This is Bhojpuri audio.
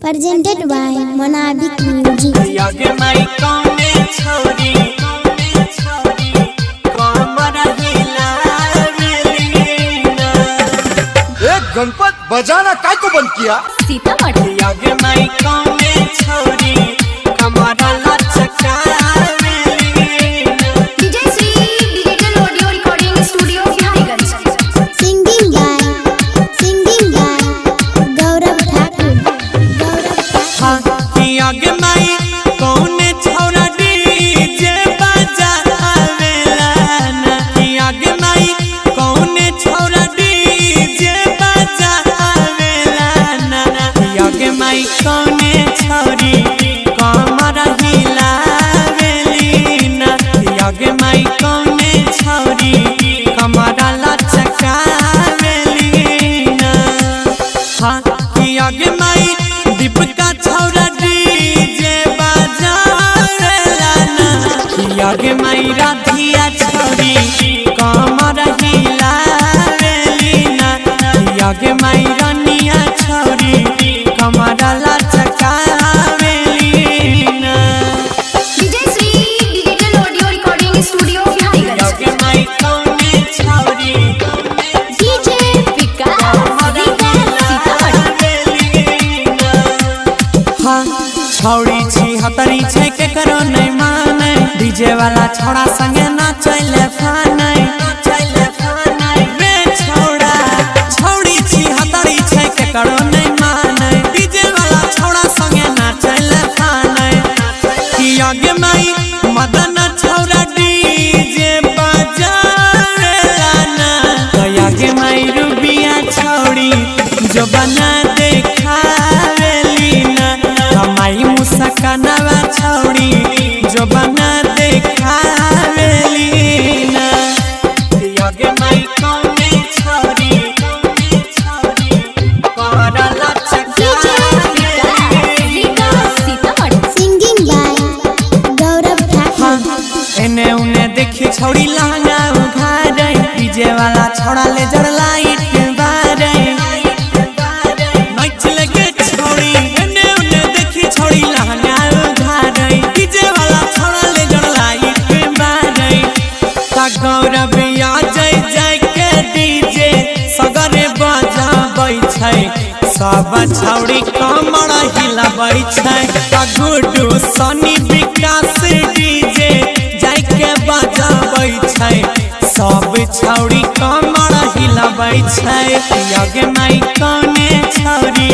presented by Monabik Music. यगे माई कौने छोरी कमर हिलावेलीना। एक गणपत बजाना काय को बंद किया? सीतामढ़ी यगे माई कौने छोरी कमर लचकावेलीना। DJ Sri Digital Audio Recording Studio Bihariganj. Singing by Gaurav Thakur. हाँ यगे माई कौने छोरा डीजे बजावेला ना। यगे माई कौने छोरा डीजे बजावेला ना। यगे माई कौने छोरी कमर हिलावेलीना। यगे माई कौने छोरी कमर लचकावेलीना। हाँ यगे माई दीपिका छोरा डीजे बजावेला ना। यगे माई राधिया छोरी कमर हिलावेलीना। यगे माई रनिया छोरी कमर लचकावेलीना। DJ Sri Digital Audio Recording Studio Bihariganj. यगे माई कौने छोरी DJ Vikas हिलावेलीना। हाँ छौड़ी छी हतरी छै के करो नहीं माने। डीजे वाला छोड़ा संगे नाचैले फाने। रे छौड़ा छौड़ी छी हतरी छै के करो नहीं माने। डीजे वाला छोड़ा संगे नाचैले फाने। यगे माई मदन छौड़ा डीजे बजावेला ना। यगे माई रूबिया छौड़ी जो बना देखावेलीना। माई मुस्कानवा छौड़ी जो बना देखावेलीना। यगे माई कौने छोरी कमर लचकावेलीना। Singing by Gaurav Thakur. एने उने देखी छौड़ी लहंगा उघारे। डीजे वाला छोड़ा ले जड़ लाइट बारे। नाच लगे छौड़ी एने उने देखी छौड़ी लहंगा उघारे। डीजे वाला छोड़ा ले जड़ लाइट बारे। ता गौरव आ जाय के डीजे सगरे बजाबै छै। सब छौड़ी कमर हिलाबै छै। ता गुड्डू सनी विकास डीजे जाय के बजाबै छै। सब छौड़ी कमर हिलाबै छै। यगे माई कौने छोरी